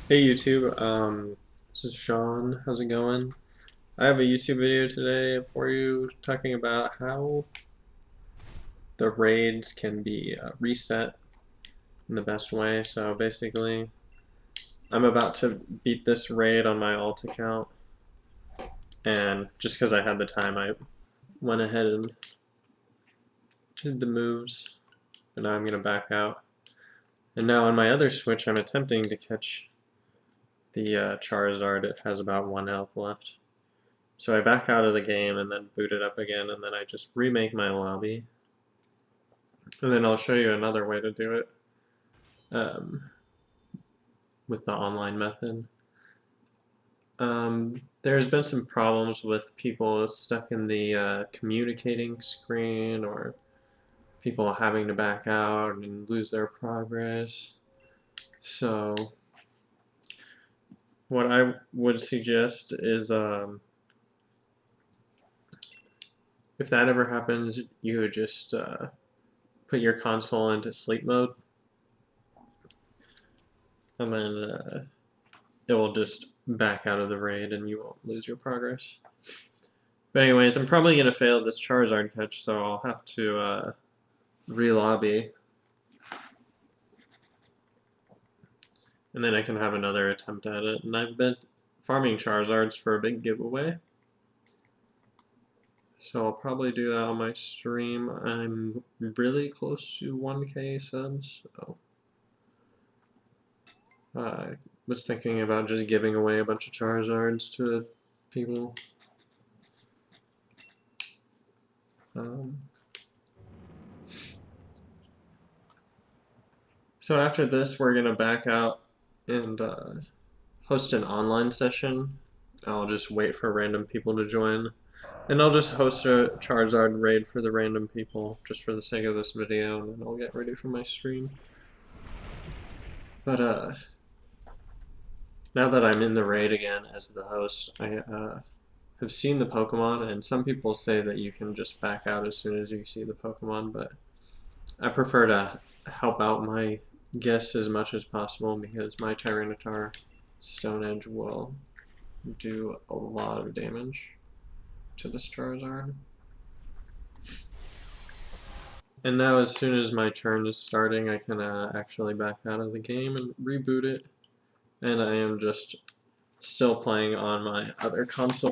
Hey YouTube, this is Sean. How's it going? I have a YouTube video today for you talking about how the raids can be reset in the best way. So basically, I'm about to beat this raid on my alt account, and just because I had the time, I went ahead and did the moves, and now I'm gonna back out. And now on my other switch, I'm attempting to catch the Charizard. It has about 1 health left. So I back out of the game and then boot it up again, and then I just remake my lobby. And then I'll show you another way to do it um, with the online method. There's been some problems with people stuck in the communicating screen or people having to back out and lose their progress. So what I would suggest is if that ever happens, you would just put your console into sleep mode, and then it will just back out of the raid and you won't lose your progress. But anyways, I'm probably going to fail this Charizard catch, so I'll have to re-lobby, and then I can have another attempt at it. And I've been farming Charizards for a big giveaway, so I'll probably do that on my stream. I'm really close to 1K subs, so I was thinking about just giving away a bunch of Charizards to people. Um, so after this, we're gonna back out and host an online session. I'll just wait for random people to join. And I'll just host a Charizard raid for the random people, just for the sake of this video, and then I'll get ready for my stream. But now that I'm in the raid again as the host, I have seen the Pokemon, and some people say that you can just back out as soon as you see the Pokemon, but I prefer to help out my guests as much as possible because my Tyranitar Stone Edge will do a lot of damage to this Charizard. And now as soon as my turn is starting, I can actually back out of the game and reboot it. And I am just still playing on my other console.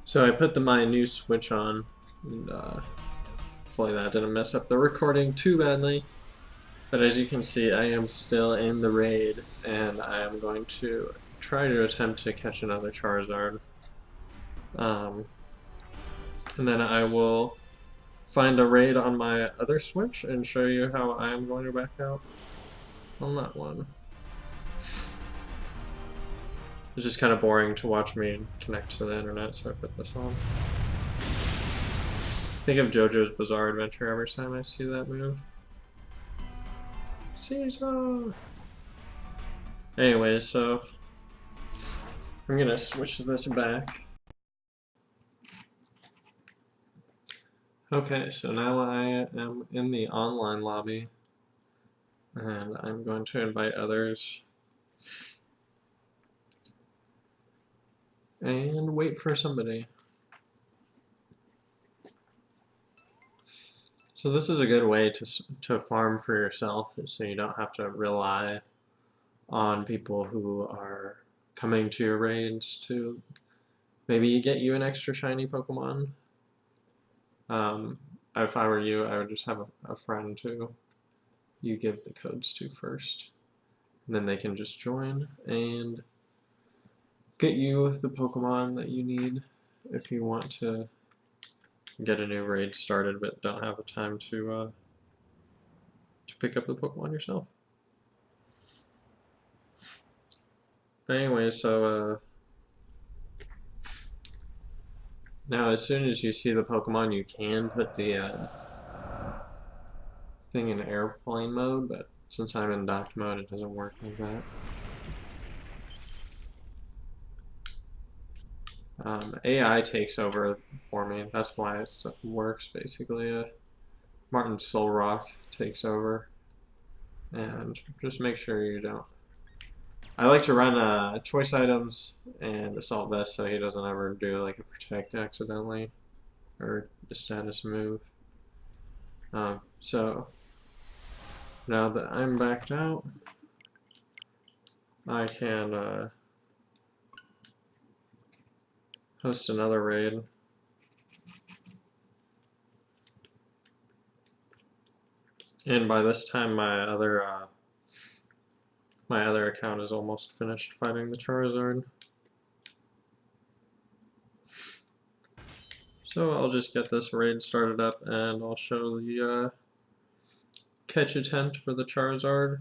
So I put my new Switch on, and hopefully that didn't mess up the recording too badly. But as you can see, I am still in the raid, and I am going to try to attempt to catch another Charizard. Um, and then I will find a raid on my other Switch and show you how I am going to back out on that one. It's just kind of boring to watch me connect to the internet, so I put this on. Think of JoJo's Bizarre Adventure every time I see that move. Caesar! Anyways, so I'm gonna switch this back. Okay, so now I am in the online lobby, and I'm going to invite others and wait for somebody. So this is a good way to farm for yourself, so you don't have to rely on people who are coming to your raids to maybe get you an extra shiny Pokemon. Um, if I were you, I would just have a friend who you give the codes to first, and then they can just join and get you the Pokemon that you need if you want to get a new raid started but don't have the time to pick up the Pokemon yourself. But anyway, so now as soon as you see the Pokemon, you can put the thing in airplane mode, but since I'm in docked mode, it doesn't work like that. AI takes over for me. That's why it works, basically. Martin Solrock takes over. and just make sure you don't. I like to run choice items and assault vest so he doesn't ever do like a protect accidentally or a status move. So now that I'm backed out, I can host another raid. And by this time, my other account is almost finished fighting the Charizard. So I'll just get this raid started up, and I'll show the catch attempt for the Charizard.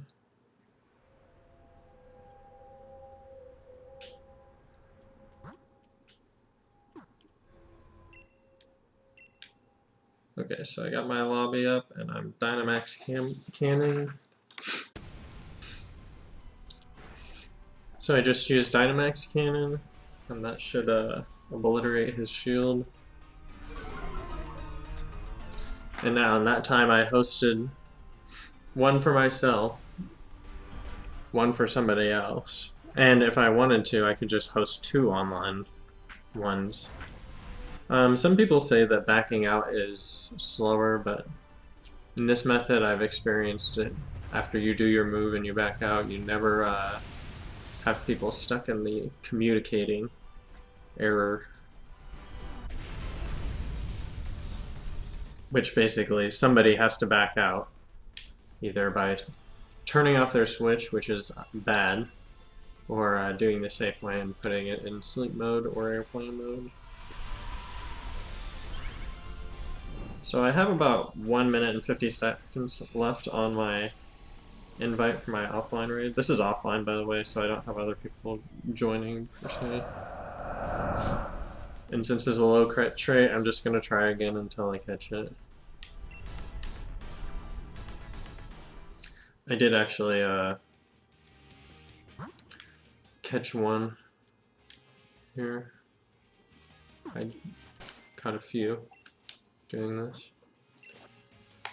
Okay, so I got my lobby up, and I'm Dynamax canning. So I just used Dynamax Cannon, and that should obliterate his shield. And now in that time I hosted one for myself, one for somebody else. And if I wanted to, I could just host 2 online ones. Some people say that backing out is slower, but in this method I've experienced it. After you do your move and you back out, you never have people stuck in the communicating error. Which basically somebody has to back out, either by turning off their switch, which is bad, or doing the safe way and putting it in sleep mode or airplane mode. So I have about 1 minute and 50 seconds left on my invite for my offline raid. This is offline, by the way, so I don't have other people joining per se. And since it's a low crit trait, I'm just gonna try again until I catch it. I did actually catch one here. I caught a few doing this.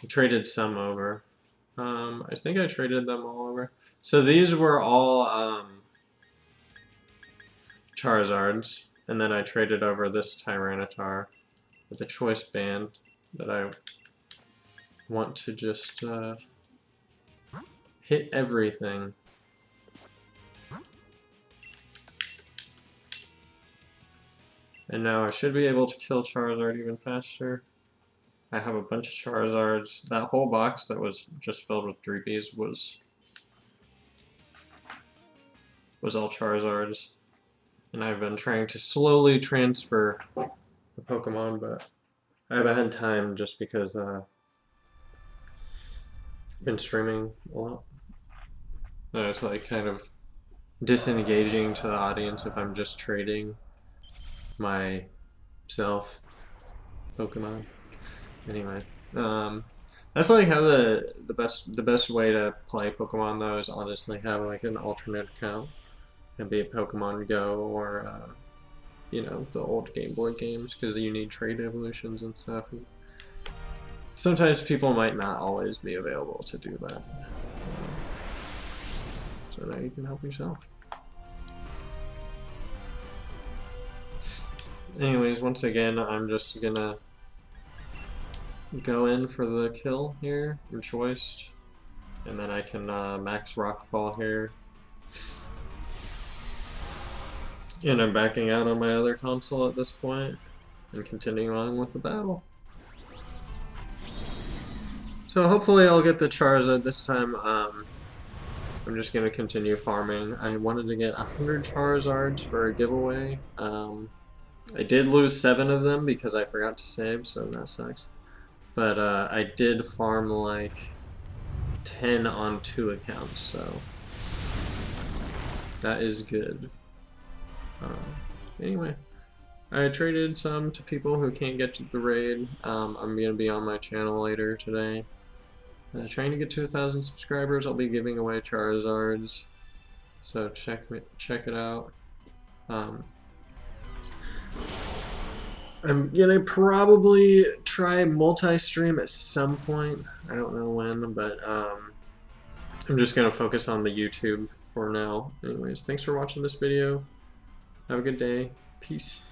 I traded some over. I think I traded them all over. So these were all Charizards, and then I traded over this Tyranitar with a choice band that I want to just hit everything. And now I should be able to kill Charizard even faster. I have a bunch of Charizards. That whole box that was just filled with Dreepies was all Charizards. And I've been trying to slowly transfer the Pokemon, but I haven't had time just because I've been streaming a lot. It's like kind of disengaging to the audience if I'm just trading myself Pokemon. Anyway, that's like how the best way to play Pokemon though is honestly have like an alternate account and be it Pokemon Go or you know, the old Game Boy games, because you need trade evolutions and stuff. And sometimes people might not always be available to do that. So now you can help yourself. Anyways, once again, I'm just gonna go in for the kill here, or choice, and then I can max Rockfall here. And I'm backing out on my other console at this point and continuing on with the battle. So hopefully I'll get the Charizard this time. I'm just going to continue farming. I wanted to get 100 Charizards for a giveaway. I did lose 7 of them because I forgot to save, so that sucks. But I did farm like 10 on 2 accounts, so that is good. Anyway, I traded some to people who can't get to the raid. I'm going to be on my channel later today. Trying to get to 1,000 subscribers. I'll be giving away Charizards, so check it out. I'm gonna probably try multi-stream at some point. I don't know when, but I'm just gonna focus on the YouTube for now. Anyways, thanks for watching this video. Have a good day. Peace.